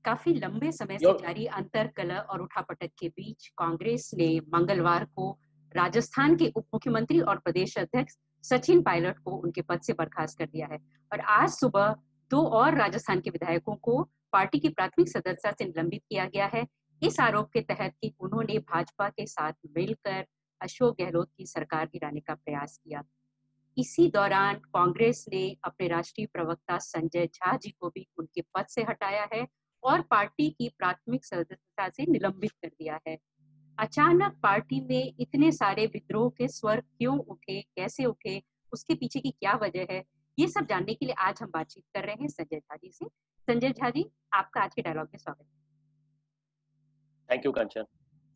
काफी लंबे समय से जारी अंतर्कलह और उठापटक के बीच कांग्रेस ने मंगलवार को राजस्थान के उप मुख्यमंत्री और प्रदेश अध्यक्ष सचिन पायलट को उनके पद से बर्खास्त कर दिया है और आज सुबह दो और राजस्थान के विधायकों को पार्टी की प्राथमिक सदस्यता से निलंबित किया गया है। इस आरोप के तहत कि उन्होंने भाजपा के साथ मिलकर अशोक गहलोत की सरकार गिराने का प्रयास किया। इसी दौरान कांग्रेस ने अपने राष्ट्रीय प्रवक्ता संजय झा जी को भी उनके पद से हटाया है और पार्टी की प्राथमिक सदस्यता से निलंबित कर दिया है। अचानक पार्टी में इतने सारे विद्रोह के स्वर क्यों उठे, कैसे उठे, उसके पीछे की क्या वजह है, ये सब जानने के लिए आज हम बातचीत कर रहे हैं संजय झा जी से। संजय झा जी, आपका आज के डायलॉग में स्वागत है। थैंक यू कंचन।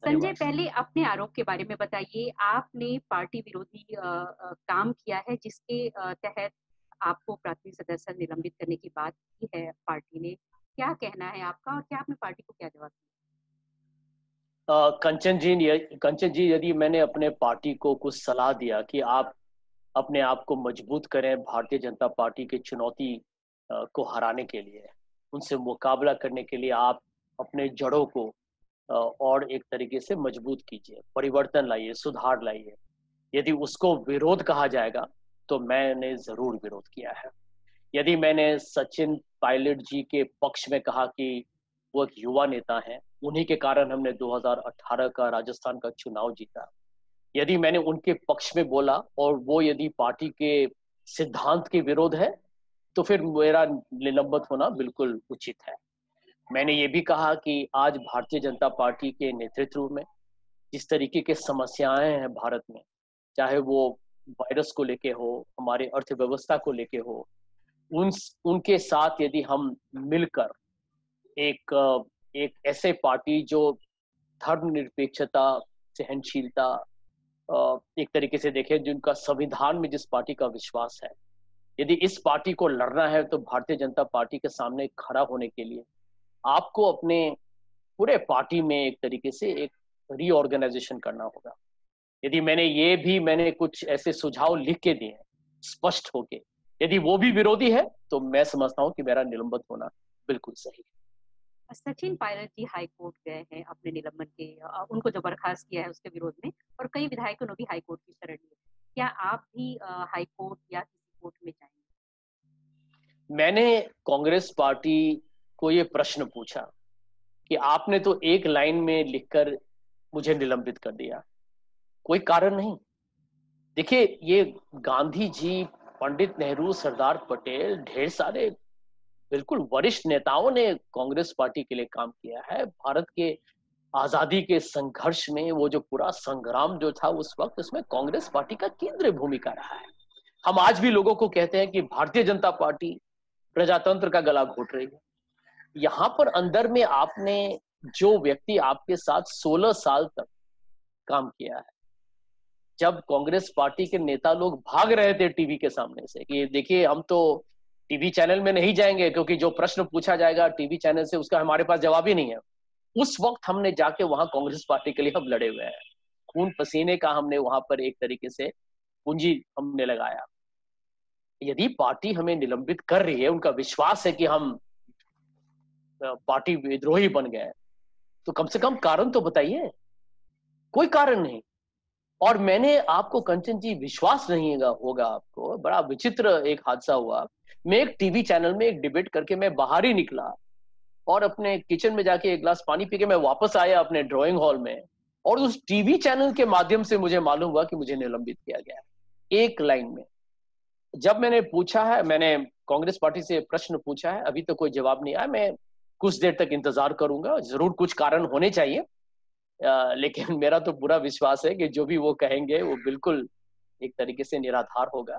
संजय, पहले अपने आरोप के बारे में बताइए। आपने पार्टी विरोधी काम किया है जिसके तहत आपको प्राथमिक सदस्य निलंबित करने की बात की है पार्टी ने। क्या कहना है आपका और क्या आपने पार्टी को क्या जवाब दिया? कंचन जी, यदि मैंने अपने पार्टी को कुछ सलाह दिया कि आप अपने आप को मजबूत करें भारतीय जनता पार्टी की चुनौती को हराने के लिए, उनसे मुकाबला करने के लिए आप अपने जड़ों को और एक तरीके से मजबूत कीजिए, परिवर्तन लाइए, सुधार लाइए। यदि उसको विरोध कहा जाएगा तो मैंने जरूर विरोध किया है। यदि मैंने सचिन पायलट जी के पक्ष में कहा कि वो एक युवा नेता हैं, उन्हीं के कारण हमने 2018 का राजस्थान का चुनाव जीता, यदि मैंने उनके पक्ष में बोला और वो यदि पार्टी के सिद्धांत के विरोध है तो फिर मेरा निलंबित होना बिल्कुल उचित है। मैंने ये भी कहा कि आज भारतीय जनता पार्टी के नेतृत्व में जिस तरीके के समस्याएं हैं भारत में, चाहे वो वायरस को लेके हो, हमारे अर्थव्यवस्था को लेके हो, उनके साथ यदि हम मिलकर एक एक ऐसे पार्टी जो धर्मनिरपेक्षता, सहनशीलता, एक तरीके से देखें जिनका संविधान में जिस पार्टी का विश्वास है, यदि इस पार्टी को लड़ना है तो भारतीय जनता पार्टी के सामने खड़ा होने के लिए आपको अपने पूरे पार्टी में एक तरीके से एक रीऑर्गेनाइजेशन करना होगा। यदि मैंने कुछ ऐसे सुझाव लिख के दिए हैं स्पष्ट होके, यदि वो भी विरोधी है तो मैं समझता हूं कि मेरा निलंबित होना बिल्कुल सही है। सचिन पायलट जी हाई कोर्ट गए हैं अपने निलंबन के उनको जो बर्खास्त किया है उसके विरोध में, और कई विधायकों ने भी हाई कोर्ट की शरण ली। क्या आप भी हाई कोर्ट या किसी कोर्ट में जाएंगे? मैंने कांग्रेस पार्टी को ये प्रश्न पूछा कि आपने तो एक लाइन में लिखकर मुझे निलंबित कर दिया, कोई कारण नहीं। देखिए, ये गांधी जी, पंडित नेहरू, सरदार पटेल, ढेर सारे बिल्कुल वरिष्ठ नेताओं ने कांग्रेस पार्टी के लिए काम किया है। भारत के आजादी के संघर्ष में वो जो पूरा संग्राम जो था उस वक्त, उसमें कांग्रेस पार्टी का केंद्रीय भूमिका रहा है। हम आज भी लोगों को कहते हैं कि भारतीय जनता पार्टी प्रजातंत्र का गला घोट रही है। यहाँ पर अंदर में आपने जो व्यक्ति आपके साथ 16 साल तक काम किया है, जब कांग्रेस पार्टी के नेता लोग भाग रहे थे टीवी के सामने से कि देखिए हम तो टीवी चैनल में नहीं जाएंगे क्योंकि जो प्रश्न पूछा जाएगा टीवी चैनल से उसका हमारे पास जवाब ही नहीं है, उस वक्त हमने जाके वहां कांग्रेस पार्टी के लिए हम लड़े हुए हैं। खून पसीने का हमने वहां पर एक तरीके से पूंजी हमने लगाया। यदि पार्टी हमें निलंबित कर रही है, उनका विश्वास है कि हम पार्टी विद्रोही बन गए, तो कम से कम कारण तो बताइए। कोई कारण नहीं। और मैंने आपको कंचन जी, विश्वास नहीं होगा आपको, बड़ा विचित्र एक हादसा हुआ। मैं एक टीवी चैनल में एक डिबेट करके मैं बाहर ही निकला और अपने किचन में जाके एक गिलास पानी पी के मैं वापस आया अपने ड्राइंग हॉल में, और उस टीवी चैनल के माध्यम से मुझे मालूम हुआ कि मुझे निलंबित किया गया है एक लाइन में। जब मैंने पूछा है, मैंने कांग्रेस पार्टी से प्रश्न पूछा है, अभी तो कोई जवाब नहीं आया। मैं कुछ देर तक इंतजार करूंगा, जरूर कुछ कारण होने चाहिए। लेकिन मेरा तो पूरा विश्वास है कि जो भी वो कहेंगे वो बिल्कुल एक तरीके से निराधार होगा।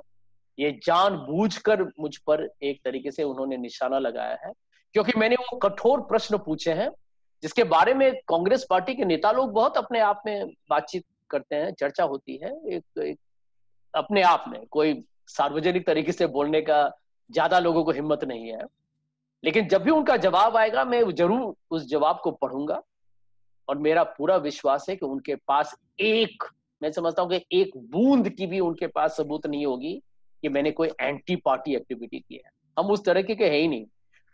ये जानबूझकर मुझ पर एक तरीके से उन्होंने निशाना लगाया है, क्योंकि मैंने वो कठोर प्रश्न पूछे हैं जिसके बारे में कांग्रेस पार्टी के नेता लोग बहुत अपने आप में बातचीत करते हैं, चर्चा होती है, एक अपने आप में कोई सार्वजनिक तरीके से बोलने का ज्यादा लोगों को हिम्मत नहीं है। लेकिन जब भी उनका जवाब आएगा मैं जरूर उस जवाब को पढ़ूंगा, और मेरा पूरा विश्वास है कि उनके पास मैं समझता हूं कि एक बूंद की भी उनके पास सबूत नहीं होगी कि मैंने कोई एंटी पार्टी एक्टिविटी की है। हम उस तरह के है ही नहीं।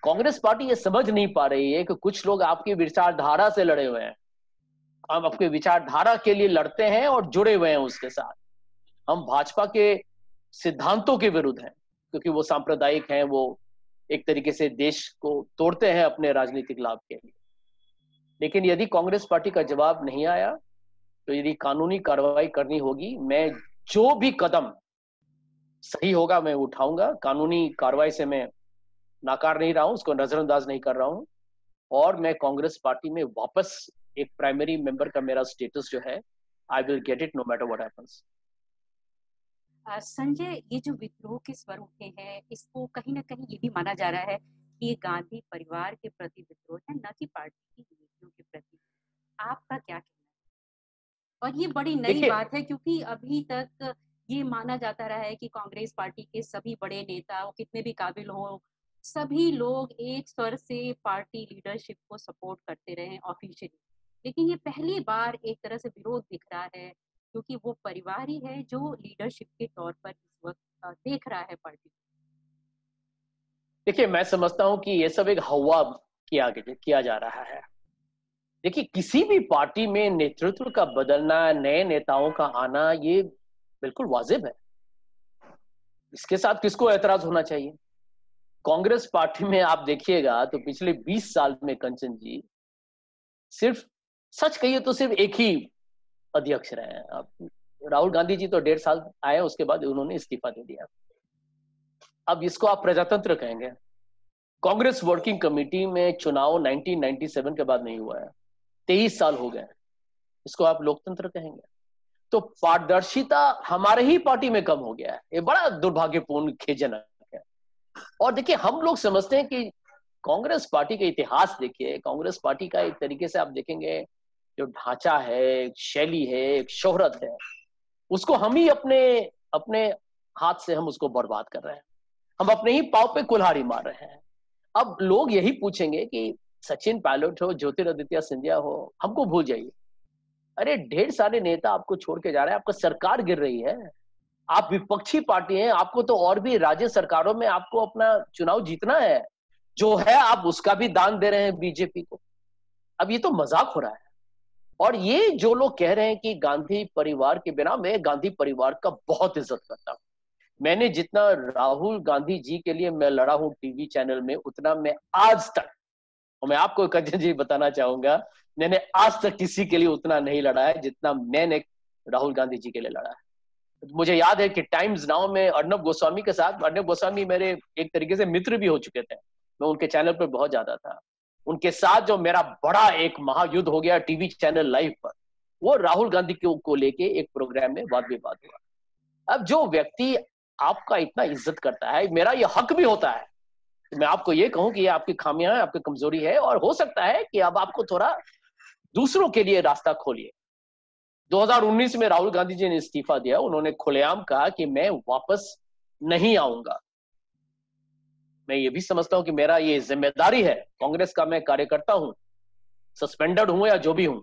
कांग्रेस पार्टी ये समझ नहीं पा रही है कि कुछ लोग आपकी विचारधारा से लड़े हुए हैं। हम आपके विचारधारा के लिए लड़ते हैं और जुड़े हुए हैं उसके साथ। हम भाजपा के सिद्धांतों के विरुद्ध हैं, क्योंकि वो सांप्रदायिक हैं, वो एक तरीके से देश को तोड़ते हैं अपने राजनीतिक लाभ के लिए। लेकिन यदि कांग्रेस पार्टी का जवाब नहीं आया, तो यदि कानूनी कार्रवाई करनी होगी, मैं जो भी कदम सही होगा मैं उठाऊंगा। कानूनी कार्रवाई से मैं नाकार नहीं रहा हूं, उसको नजरअंदाज नहीं कर रहा हूं। और मैं कांग्रेस पार्टी में वापस एक प्राइमरी मेंबर का मेरा स्टेटस जो है, I will get it no matter what happens. Sanjay, ये जो विद्रोह के स्वर उठे हैं, इसको कहीं ना कहीं ये भी माना जा रहा है कि ये गांधी परिवार के प्रति विद्रोह है, न कि पार्टी की नीतियों के प्रति। आपका क्या कहना है? और ये बड़ी नई देखिए, बात है, क्योंकि अभी तक ये माना जाता रहा है कि कांग्रेस पार्टी के सभी बड़े नेता, वो कितने भी काबिल हो, सभी लोग एक स्वर से पार्टी लीडरशिप को सपोर्ट करते रहे ऑफिशियली। लेकिन ये पहली बार एक तरह से विरोध दिख रहा है, क्योंकि वो परिवार ही है जो लीडरशिप के तौर पर इस वक्त देख रहा है पार्टी। देखिए, मैं समझता हूं कि ये सब एक हवा किया जा रहा है। देखिए, किसी भी पार्टी में नेतृत्व का बदलना, नए नेताओं का आना, ये बिल्कुल वाजिब है। इसके साथ किसको ऐतराज होना चाहिए? कांग्रेस पार्टी में आप देखिएगा तो पिछले 20 साल में कंचन जी, सिर्फ सच कहिए तो सिर्फ एक ही अध्यक्ष रहे हैं। आप राहुल गांधी जी तो 1.5 साल आए, उसके बाद उन्होंने इस्तीफा दे दिया। अब इसको आप प्रजातंत्र कहेंगे? कांग्रेस वर्किंग कमेटी में चुनाव 1997 के बाद नहीं हुआ है, 23 साल हो गए। इसको आप लोकतंत्र कहेंगे? तो पारदर्शिता हमारे ही पार्टी में कम हो गया है। ये बड़ा दुर्भाग्यपूर्ण, खेदजनक है। और देखिए, हम लोग समझते हैं कि कांग्रेस पार्टी का इतिहास देखिए, कांग्रेस पार्टी का एक तरीके से आप देखेंगे जो ढांचा है, एक शैली है, एक शोहरत है, उसको हम ही अपने अपने हाथ से हम उसको बर्बाद कर रहे हैं। हम अपने ही पांव पे कुल्हाड़ी मार रहे हैं। अब लोग यही पूछेंगे कि सचिन पायलट हो, ज्योतिरादित्य सिंधिया हो, हमको भूल जाइए। अरे, ढेर सारे नेता आपको छोड़ के जा रहे हैं, आपका सरकार गिर रही है। आप विपक्षी पार्टी हैं, आपको तो और भी राज्य सरकारों में आपको अपना चुनाव जीतना है। जो है आप उसका भी दान दे रहे हैं बीजेपी को। अब ये तो मजाक हो रहा है। और ये जो लोग कह रहे हैं कि गांधी परिवार के बिना, मैं गांधी परिवार का बहुत इज्जत करता हूं। मैंने जितना राहुल गांधी जी के लिए मैं लड़ा हूं टीवी चैनल में, उतना मैं आज तक, और मैं आपको कंचन जी बताना चाहूंगा, मैंने आज तक किसी के लिए उतना नहीं लड़ा है जितना मैंने राहुल गांधी जी के लिए लड़ा है। मुझे याद है कि टाइम्स नाउ में अर्नब गोस्वामी के साथ, अर्नब गोस्वामी मेरे एक तरीके से मित्र भी हो चुके थे, मैं उनके चैनल पर बहुत ज्यादा था। उनके साथ जो मेरा बड़ा एक महायुद्ध हो गया टीवी चैनल लाइव पर, वो राहुल गांधी को लेके एक प्रोग्राम में वाद विवाद हुआ। अब जो व्यक्ति आपका इतना इज्जत करता है, मेरा ये हक भी होता है मैं आपको ये कहूं कि ये आपकी खामियां है, आपकी कमजोरी है, और हो सकता है कि अब आपको थोड़ा दूसरों के लिए रास्ता खोलिए। 2019 में राहुल गांधी जी ने इस्तीफा दिया, उन्होंने खुलेआम कहा कि मैं वापस नहीं आऊंगा। मैं ये भी समझता हूं कि मेरा ये जिम्मेदारी है, कांग्रेस का मैं कार्यकर्ता हूं, सस्पेंडेड हूं या जो भी हूं,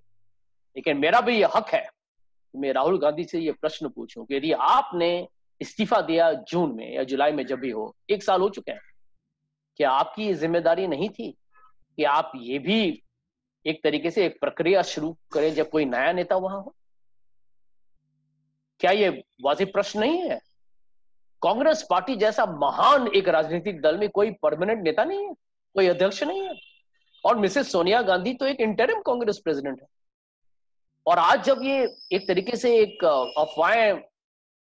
लेकिन मेरा भी ये हक है कि मैं राहुल गांधी से ये प्रश्न पूछूं कि यदि आपने इस्तीफा दिया जून में या जुलाई में, जब भी हो, 1 साल हो चुके हैं, क्या आपकी जिम्मेदारी नहीं थी कि आप ये भी एक तरीके से एक प्रक्रिया शुरू करें जब कोई नया नेता वहां हो? क्या ये वाजिब प्रश्न नहीं है? कांग्रेस पार्टी जैसा महान एक राजनीतिक दल में कोई परमानेंट नेता नहीं है, कोई अध्यक्ष नहीं है। और मिसेस सोनिया गांधी तो एक इंटरिम कांग्रेस प्रेसिडेंट है। और आज जब ये एक तरीके से एक अफवाहें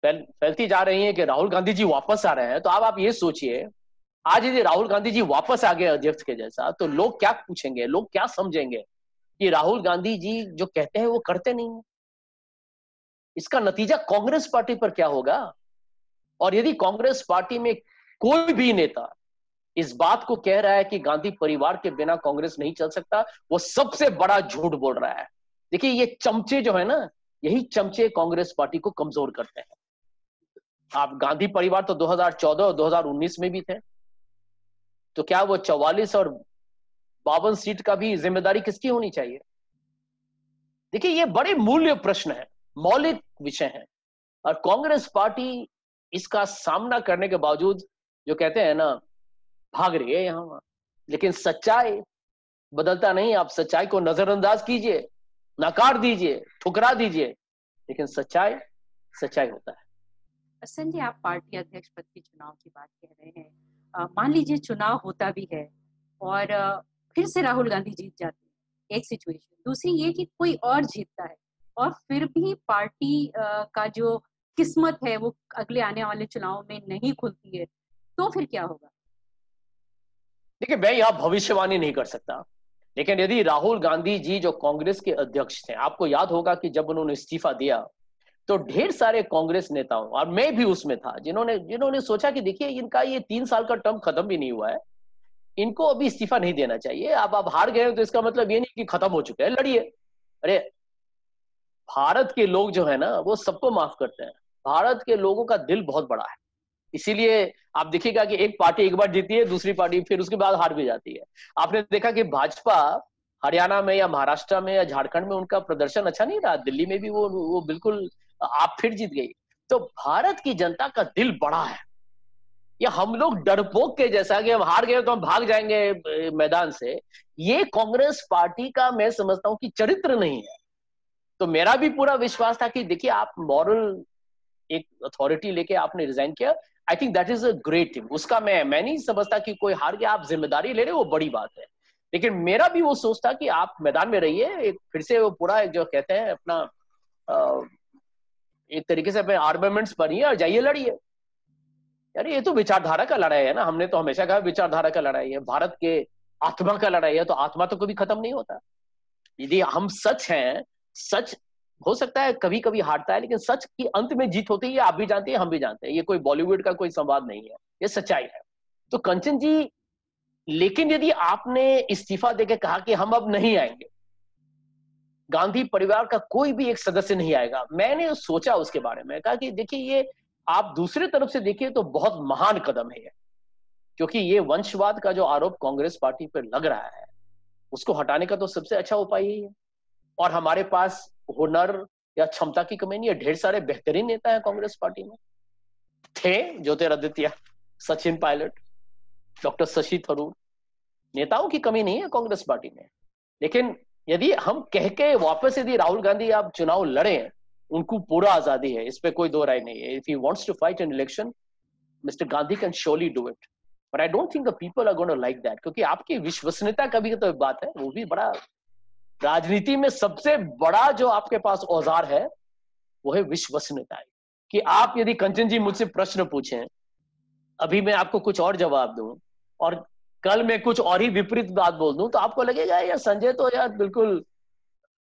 फैलती जा रही हैं कि राहुल गांधी जी वापस आ रहे हैं, तो अब आप ये सोचिए, आज यदि राहुल गांधी जी वापस आ गए अध्यक्ष के जैसा, तो लोग क्या पूछेंगे, लोग क्या समझेंगे कि राहुल गांधी जी जो कहते हैं वो करते नहीं है। इसका नतीजा कांग्रेस पार्टी पर क्या होगा? और यदि कांग्रेस पार्टी में कोई भी नेता इस बात को कह रहा है कि गांधी परिवार के बिना कांग्रेस नहीं चल सकता, वो सबसे बड़ा झूठ बोल रहा है। देखिए, ये चमचे जो है ना, यही चमचे कांग्रेस पार्टी को कमजोर करते हैं। आप गांधी परिवार तो 2014 और 2019 में भी थे, तो क्या वो 44 और 52 सीट का भी जिम्मेदारी किसकी होनी चाहिए? देखिए, ये बड़े मूल्य प्रश्न है, मौलिक विषय है। और कांग्रेस पार्टी इसका सामना करने के बावजूद जो कहते हैं ना, भाग रही है यहाँ वहां। लेकिन सच्चाई बदलता नहीं। आप सच्चाई को नजरअंदाज कीजिए, नकार दीजिए, ठुकरा दीजिए, लेकिन सच्चाई सच्चाई होता है। संजय, आप पार्टी अध्यक्ष पद के चुनाव की बात कह रहे हैं। मान लीजिए चुनाव होता भी है और फिर से राहुल गांधी जीत जाते हैं, एक सिचुएशन। दूसरी ये कि कोई और जीतता है और फिर भी पार्टी का जो किस्मत है वो अगले आने वाले चुनाव में नहीं खुलती है, तो फिर क्या होगा? देखिए, मैं यहाँ भविष्यवाणी नहीं कर सकता, लेकिन यदि राहुल गांधी जी जो कांग्रेस के अध्यक्ष थे, आपको याद होगा कि जब उन्होंने इस्तीफा दिया तो ढेर सारे कांग्रेस नेताओं, और मैं भी उसमें था, जिन्होंने सोचा कि देखिए इनका ये 3 साल का टर्म खत्म भी नहीं हुआ है, इनको अभी इस्तीफा नहीं देना चाहिए। अब आप हार गए तो इसका मतलब ये नहीं कि खत्म हो चुके हैं, लड़िए। अरे, भारत के लोग जो है ना वो सबको माफ करते हैं। भारत के लोगों का दिल बहुत बड़ा है, इसीलिए आप देखिएगा कि एक पार्टी एक बार जीती है, दूसरी पार्टी फिर उसके बाद हार भी जाती है। आपने देखा कि भाजपा हरियाणा में या महाराष्ट्र में या झारखंड में उनका प्रदर्शन अच्छा नहीं रहा, दिल्ली में भी वो बिल्कुल आप फिर जीत गई। तो भारत की जनता का दिल बड़ा है। या हम लोग डरपोक के जैसा कि हम हार गए तो हम भाग जाएंगे मैदान से, ये कांग्रेस पार्टी का मैं समझता हूं कि चरित्र नहीं है। तो मेरा भी पूरा विश्वास था कि देखिए, आप मॉरल एक अथॉरिटी लेके आपने रिजाइन किया, I think that is a great thing. उसका मैं नहीं समझता कि कोई हार गया आप जिम्मेदारी ले रहे हो, वो बड़ी बात है। लेकिन मेरा भी वो सोच था कि आप मैदान में रहिए, एक फिर से वो पूरा जो कहते हैं अपना एक तरीके से अपने आर्मामेंट्स बनिए और जाइए लड़िए। यार, ये तो विचारधारा का लड़ाई है ना। हमने तो हमेशा कहा विचारधारा का लड़ाई है, भारत के आत्मा का लड़ाई है। तो आत्मा तो कभी खत्म नहीं होता। यदि हम सच हैं, सच हो सकता है कभी कभी हारता है, लेकिन सच की अंत में जीत होती है। आप भी जानते हैं, हम भी जानते हैं, ये कोई बॉलीवुड का कोई संवाद नहीं है, ये सच्चाई है। तो कंचन जी, लेकिन यदि आपने इस्तीफा देकर कहा कि हम अब नहीं आएंगे, गांधी परिवार का कोई भी एक सदस्य नहीं आएगा, मैंने सोचा उसके बारे में, कहा कि देखिए, ये आप दूसरे तरफ से देखिए तो बहुत महान कदम है, क्योंकि ये वंशवाद का जो आरोप कांग्रेस पार्टी पर लग रहा है, उसको हटाने का तो सबसे अच्छा उपाय यही है। और हमारे पास हुनर या क्षमता की कमी नहीं है, ढेर सारे बेहतरीन नेता हैं कांग्रेस पार्टी में। थे ज्योतिरादित्य, सचिन पायलट, डॉक्टर शशि थरूर, नेताओं की कमी नहीं है कांग्रेस पार्टी में। लेकिन यदि हम कह के वापस यदि राहुल गांधी आप चुनाव लड़े, उनको पूरा आजादी है, इस पे कोई दो राय नहीं है। If he wants to fight an election, mister Gandhi can surely do it, but I don't think the people are going to like that, क्योंकि आपकी विश्वसनीयता का भी तो एक बात है, वो भी बड़ा, राजनीति में सबसे बड़ा जो आपके पास औजार है वो है विश्वसनीयता। कि आप यदि कंचन जी मुझसे प्रश्न पूछें, अभी मैं आपको कुछ और जवाब दूं और कल मैं कुछ और ही विपरीत बात बोल दूं, तो आपको लगेगा यार संजय तो यार बिल्कुल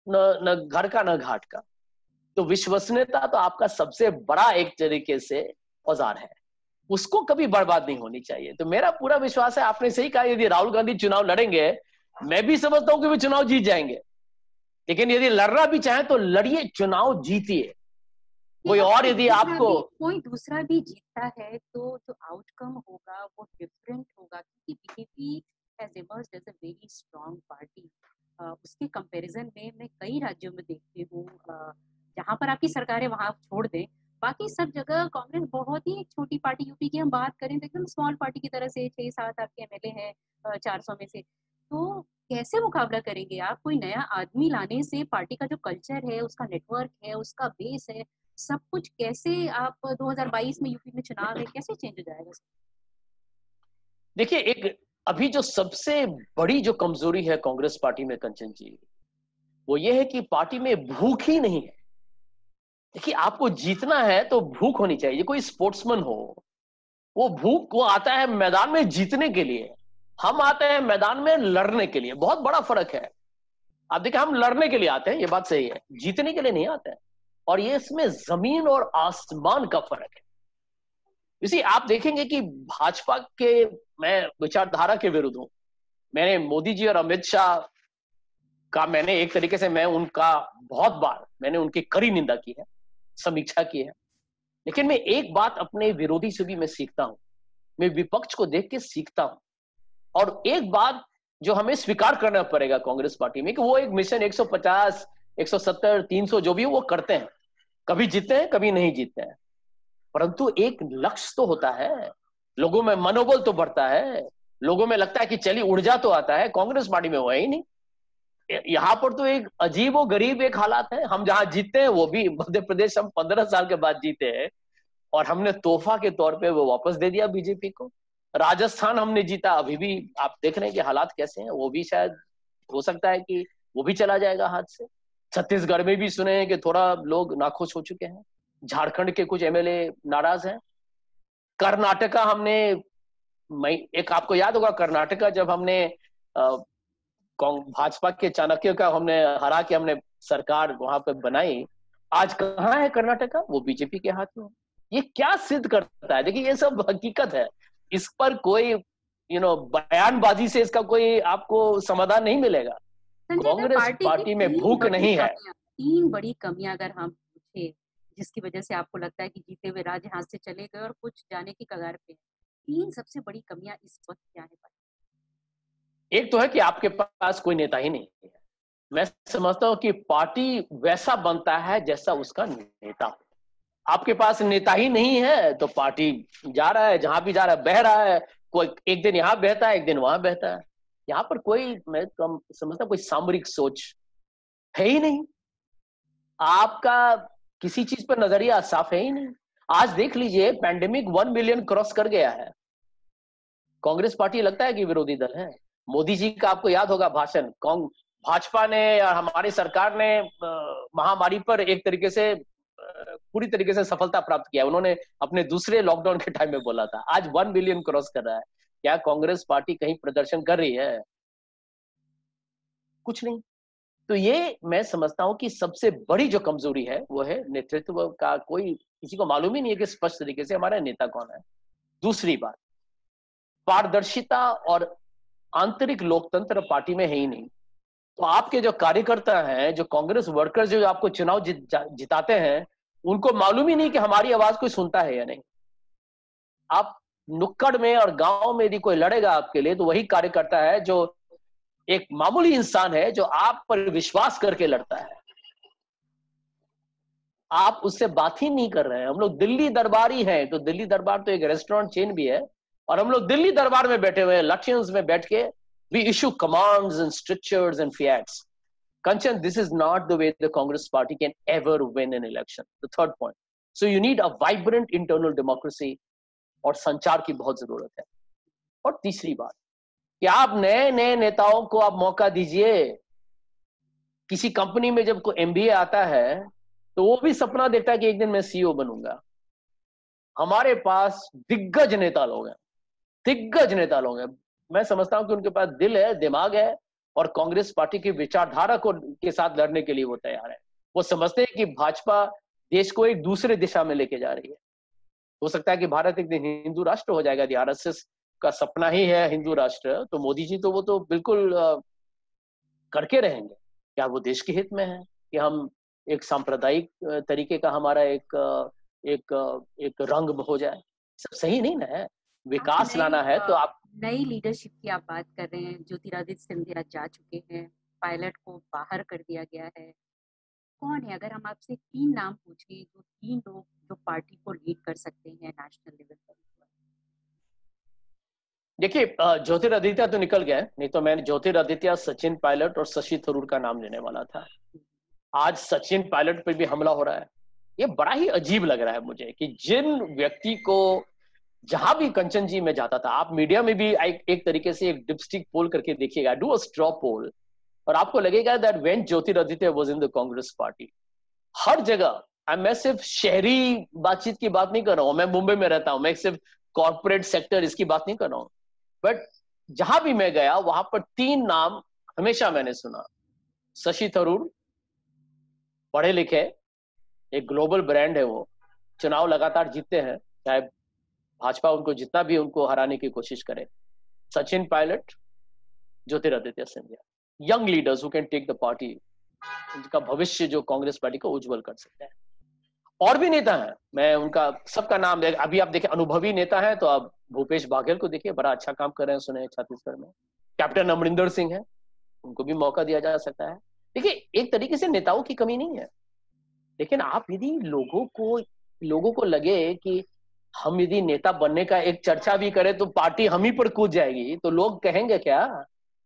न घर का न घाट का। तो विश्वसनीयता तो आपका सबसे बड़ा एक तरीके से औजार है, उसको कभी बर्बाद नहीं होनी चाहिए। तो मेरा पूरा विश्वास है, आपने सही कहा, यदि राहुल गांधी चुनाव लड़ेंगे, मैं भी समझता हूं कि वे चुनाव जीत जाएंगे। लेकिन यदि लड़ना भी चाहे तो लड़िए, चुनाव जीतिए। कोई और यदि आपको कोई दूसरा भी जीतता है तो जो आउटकम होगा वो डिफरेंट होगा, क्योंकि BJP has emerged as a very strong party. उसके कंपैरिजन में मैं कई राज्यों में देखती हूँ, जहाँ पर आपकी सरकार है वहां छोड़ दें, बाकी सब जगह कांग्रेस बहुत ही एक छोटी पार्टी। यूपी की हम बात करें तो एकदम स्मॉल पार्टी की तरह से 6-7 आपके एमएलए हैं 400 में से। तो कैसे मुकाबला करेंगे आप? कोई नया आदमी लाने से पार्टी का जो कल्चर है, उसका नेटवर्क है, उसका बेस है, सब कुछ कैसे आप 2022 में यूपी में चुनाव है, कैसे चेंज हो जाएगा? देखिए, एक अभी जो सबसे बड़ी जो कमजोरी है कांग्रेस पार्टी में कंचन जी, वो ये है कि पार्टी में भूख ही नहीं है। देखिए, आपको जीतना है तो भूख होनी चाहिए। कोई स्पोर्ट्समैन हो, वो भूख वो आता है मैदान में जीतने के लिए, हम आते हैं मैदान में लड़ने के लिए। बहुत बड़ा फर्क है। आप देखिए, हम लड़ने के लिए आते हैं, ये बात सही है, जीतने के लिए नहीं आते हैं। और ये इसमें जमीन और आसमान का फर्क है। इसी आप देखेंगे कि भाजपा के, मैं विचारधारा के विरुद्ध हूं। मैंने मोदी जी और अमित शाह का, मैंने एक तरीके से मैं उनका बहुत बार मैंने उनकी कड़ी निंदा की है, समीक्षा की है। लेकिन मैं एक बात अपने विरोधी से भी मैं सीखता हूं, मैं विपक्ष को देख के सीखता हूं। और एक बात जो हमें स्वीकार करना पड़ेगा कांग्रेस पार्टी में, कि वो एक मिशन 150, 170, 300 जो भी वो करते हैं, कभी जीतते हैं कभी नहीं जीतते हैं, परंतु एक लक्ष्य तो होता है, लोगों में मनोबल तो बढ़ता है, लोगों में लगता है कि चलिए ऊर्जा तो आता है। कांग्रेस पार्टी में हुआ ही नहीं। यहाँ पर तो एक अजीब और गरीब एक हालात है। हम जहां जीते हैं वो भी मध्य प्रदेश हम 15 साल के बाद जीते हैं, और हमने तोहफा के तौर पे वो वापस दे दिया बीजेपी को। राजस्थान हमने जीता, अभी भी आप देख रहे हैं कि हालात कैसे हैं, वो भी शायद हो सकता है कि वो भी चला जाएगा हाथ से। छत्तीसगढ़ में भी सुने हैं कि थोड़ा लोग नाखुश हो चुके हैं, झारखंड के कुछ एमएलए नाराज हैं। कर्नाटका हमने, एक आपको याद होगा कर्नाटका जब हमने भाजपा के चाणक्य का हमने हरा के हमने सरकार वहां पे बनाई, आज कहाँ है कर्नाटका? वो बीजेपी के हाथ में। ये क्या सिद्ध करता है? देखिए ये सब हकीकत है, इस पर कोई बयानबाजी से इसका कोई आपको समाधान नहीं मिलेगा। कांग्रेस पार्टी में भूख नहीं है। 3 बड़ी कमियां अगर हम पूछे जिसकी वजह से आपको लगता है कि जीते हुए राज यहाँ से चले गए और कुछ जाने की कगार पे, 3 सबसे बड़ी कमियां इस वक्त क्या है? एक तो है कि आपके पास कोई नेता ही नहीं है। मैं समझता हूं कि पार्टी वैसा बनता है जैसा उसका नेता। आपके पास नेता ही नहीं है तो पार्टी जा रहा है, जहां भी जा रहा है बह रहा है। कोई एक दिन यहां बहता है, एक दिन वहां बहता है। यहाँ पर कोई, मैं कम समझता कोई सामरिक सोच है ही नहीं। आपका किसी चीज पर नजरिया साफ है ही नहीं। आज देख लीजिए, पैंडेमिक 1 मिलियन क्रॉस कर गया है। कांग्रेस पार्टी लगता है कि विरोधी दल है। मोदी जी का आपको याद होगा भाषण, भाजपा ने या हमारी सरकार ने महामारी पर एक तरीके से पूरी तरीके से सफलता प्राप्त किया। उन्होंने अपने दूसरे लॉकडाउन के टाइम में बोला था। आज 1 बिलियन क्रॉस कर रहा है। क्या कांग्रेस पार्टी कहीं प्रदर्शन कर रही है? कुछ नहीं। तो ये मैं समझता हूं कि सबसे बड़ी जो कमजोरी है वो है नेतृत्व का। कोई किसी को मालूम ही नहीं है कि स्पष्ट तरीके से हमारा नेता कौन है। दूसरी बात, पारदर्शिता और आंतरिक लोकतंत्र पार्टी में है ही नहीं। तो आपके जो कार्यकर्ता हैं, जो कांग्रेस वर्कर जो आपको चुनाव जिताते हैं, उनको मालूम ही नहीं कि हमारी आवाज कोई सुनता है या नहीं। आप नुक्कड़ में और गांव में यदि कोई लड़ेगा आपके लिए, तो वही कार्यकर्ता है जो एक मामूली इंसान है, जो आप पर विश्वास करके लड़ता है। आप उससे बात ही नहीं कर रहे हैं। हम लोग दिल्ली दरबारी हैं, तो दिल्ली दरबार तो एक रेस्टोरेंट चेन भी है, और हम लोग दिल्ली दरबार में बैठे हुए हैं, लक्ष्यंस में बैठ के we issue commands and strictures and fiats. Kanchan, this is not the way the Congress party can ever win an election. The third point. So you need a vibrant internal democracy, और संचार की बहुत जरूरत है। और तीसरी बात कि आप नए नए नेताओं को आप मौका दीजिए। किसी कंपनी में जब कोई MBA आता है तो वो भी सपना देखता है कि एक दिन मैं CEO बनूंगा। हमारे पास दिग्गज नेता लोग हैं, दिग्गज नेता लोग हैं। मैं समझता हूं कि उनके पास दिल है, दिमाग है, और कांग्रेस पार्टी की विचारधारा के साथ लड़ने के लिए वो तैयार है। वो समझते हैं कि भाजपा देश को एक दूसरे दिशा में लेके जा रही है। हो सकता है कि भारत एक दिन हिंदू राष्ट्र हो जाएगा। RSS का सपना ही है हिंदू राष्ट्र, तो मोदी जी तो वो तो बिल्कुल करके रहेंगे। क्या वो देश के हित में है कि हम एक सांप्रदायिक तरीके का हमारा एक रंग हो जाए? सब सही नहीं ना है। विकास लाना है तो आप नई लीडरशिप की आप बात कर रहे हैं। ज्योतिरादित्य सिंधिया जा चुके हैं, पायलट को बाहर कर दिया गया है। कौन है, अगर हम आपसे 3 नाम पूछें, जो 3 लोग जो पार्टी को लीड कर सकते हैं नेशनल लेवल पर? देखिए, ज्योतिरादित्य तो निकल गए, नहीं तो मैंने ज्योतिरादित्य, सचिन पायलट और शशि थरूर का नाम लेने वाला था। आज सचिन पायलट पर भी हमला हो रहा है। ये बड़ा ही अजीब लग रहा है मुझे कि जिन व्यक्ति को, जहां भी कंचन जी में जाता था, आप मीडिया में भी एक तरीके से एक डिपस्टिक पोल करके देखिएगा, डू अ स्ट्रॉ पोल, और आपको लगेगा that when Jyotiraditya was in the Congress party, हर जगह, मैं सिर्फ शहरी बातचीत की बात नहीं कर रहा हूं, मैं मुंबई में रहता हूं, मैं सिर्फ कॉर्पोरेट सेक्टर इसकी बात नहीं कर रहा हूं, बट जहां भी मैं गया वहां पर 3 नाम हमेशा मैंने सुना। शशि थरूर, पढ़े लिखे, एक ग्लोबल ब्रांड है, वो चुनाव लगातार जीतते हैं, चाहे भाजपा उनको जितना भी उनको हराने की कोशिश करे। Sachin Pilot, Jyotiraditya Scindia, young leaders who can take the party, उनका भविष्य जो कांग्रेस पार्टी को उज्जवल कर सकते हैं। और भी नेता हैं, मैं उनका सबका नाम अभी आप देखिए, अनुभवी नेता है तो आप भूपेश बाघेल को देखिए, बड़ा अच्छा काम कर रहे हैं, सुने छत्तीसगढ़ में। कैप्टन अमरिंदर सिंह है, उनको भी मौका दिया जा सकता है। देखिए, एक तरीके से नेताओं की कमी नहीं है, लेकिन आप यदि लोगों को लोगों को लगे कि हम यदि नेता बनने का एक चर्चा भी करें तो पार्टी हम ही पर कूद जाएगी, तो लोग कहेंगे क्या,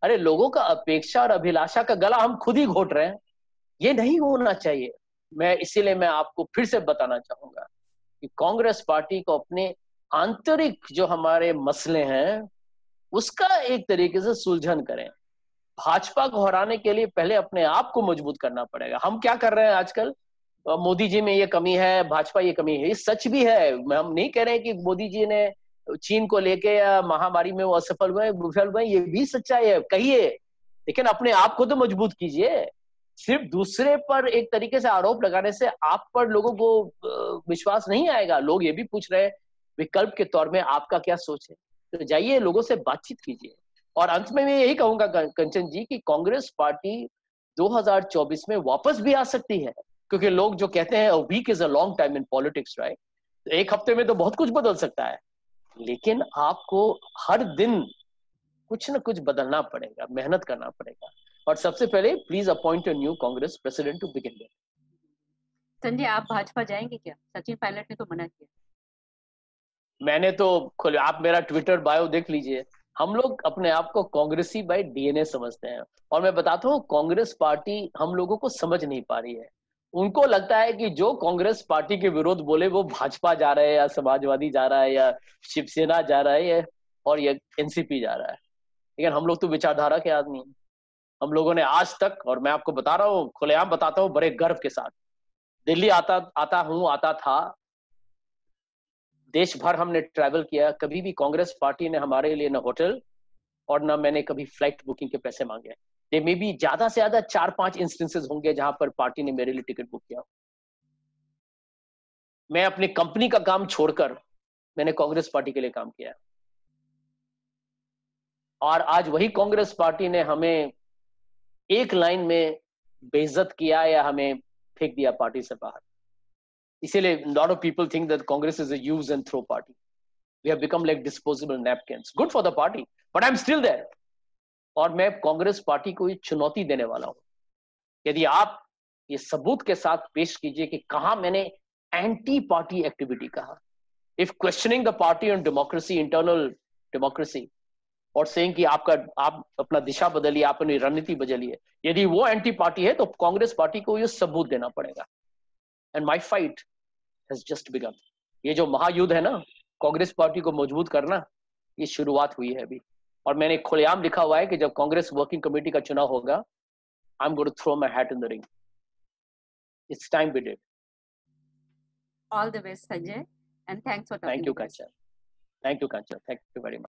अरे लोगों का अपेक्षा और अभिलाषा का गला हम खुद ही घोट रहे हैं। ये नहीं होना चाहिए। इसीलिए मैं आपको फिर से बताना चाहूंगा कि कांग्रेस पार्टी को अपने आंतरिक जो हमारे मसले हैं उसका एक तरीके से सुलझन करें। भाजपा को हराने के लिए पहले अपने आप को मजबूत करना पड़ेगा। हम क्या कर रहे हैं आजकल, मोदी जी में ये कमी है, भाजपा ये कमी है, ये सच भी है। हम नहीं कह रहे कि मोदी जी ने चीन को लेके या महामारी में वो असफल हुए विफल हुए, ये भी सच्चाई है, कहिए, लेकिन अपने आप को तो मजबूत कीजिए। सिर्फ दूसरे पर एक तरीके से आरोप लगाने से आप पर लोगों को विश्वास नहीं आएगा। लोग ये भी पूछ रहे हैं विकल्प के तौर में आपका क्या सोच है, तो जाइए लोगों से बातचीत कीजिए। और अंत में मैं यही कहूंगा कंचन जी कि कांग्रेस पार्टी 2024 में वापस भी आ सकती है, क्योंकि लोग जो कहते हैं a week is a long time in politics, right? तो एक हफ्ते में तो बहुत कुछ बदल सकता है, लेकिन आपको हर दिन कुछ ना कुछ बदलना पड़ेगा, मेहनत करना पड़ेगा। और सबसे पहले please appoint a new Congress president to begin with. Sanjay, आप भाजपा जाएंगे क्या? सचिन पायलट ने तो मना किया। मैंने तो आप मेरा ट्विटर बायो देख लीजिए। हम लोग अपने आप को कांग्रेसी बाय डीएनए समझते हैं। और मैं बताता हूँ, कांग्रेस पार्टी हम लोगों को समझ नहीं पा रही है। उनको लगता है कि जो कांग्रेस पार्टी के विरोध बोले वो भाजपा जा रहा है या समाजवादी जा रहा है या शिवसेना जा रहा है और ये एनसीपी जा रहा है। लेकिन हम लोग तो विचारधारा के आदमी हैं। हम लोगों ने आज तक, और मैं आपको बता रहा हूँ, खुलेआम बताता हूँ बड़े गर्व के साथ, दिल्ली आता था, देश भर हमने ट्रैवल किया, कभी भी कांग्रेस पार्टी ने हमारे लिए न होटल और न मैंने कभी फ्लाइट बुकिंग के पैसे मांगे। ये मे बी ज्यादा से ज्यादा 4-5 इंस्टेंसेस होंगे जहां पर पार्टी ने मेरे लिए टिकट बुक किया। मैं अपनी कंपनी का काम छोड़कर मैंने कांग्रेस पार्टी के लिए काम किया। और आज वही कांग्रेस पार्टी ने हमें एक लाइन में बेइज्जत किया या हमें फेंक दिया पार्टी से बाहर। इसीलिए lot of people think that Congress is a use and throw party. We have become like disposable napkins. Good for the party, but I'm still there. और मैं कांग्रेस पार्टी को ये चुनौती देने वाला हूं, यदि आप ये सबूत के साथ पेश कीजिए कि कहां मैंने एंटी पार्टी एक्टिविटी कहा। If questioning the party on democracy, internal democracy, और सेइंग कि आप अपना दिशा बदलिए, आप अपनी रणनीति बदलिए, यदि वो एंटी पार्टी है तो कांग्रेस पार्टी को ये सबूत देना पड़ेगा। And my fight has just begun. ये जो महायुद्ध है ना, कांग्रेस पार्टी को मजबूत करना, ये शुरुआत हुई है अभी। और मैंने खुलेआम लिखा हुआ है कि जब कांग्रेस वर्किंग कमेटी का चुनाव होगा, I'm going to throw my hat in the ring. It's time we did. All the best, Sanjay, and thanks for talking. Thank you, Kancha. Thank you, Kancha. Thank you very much.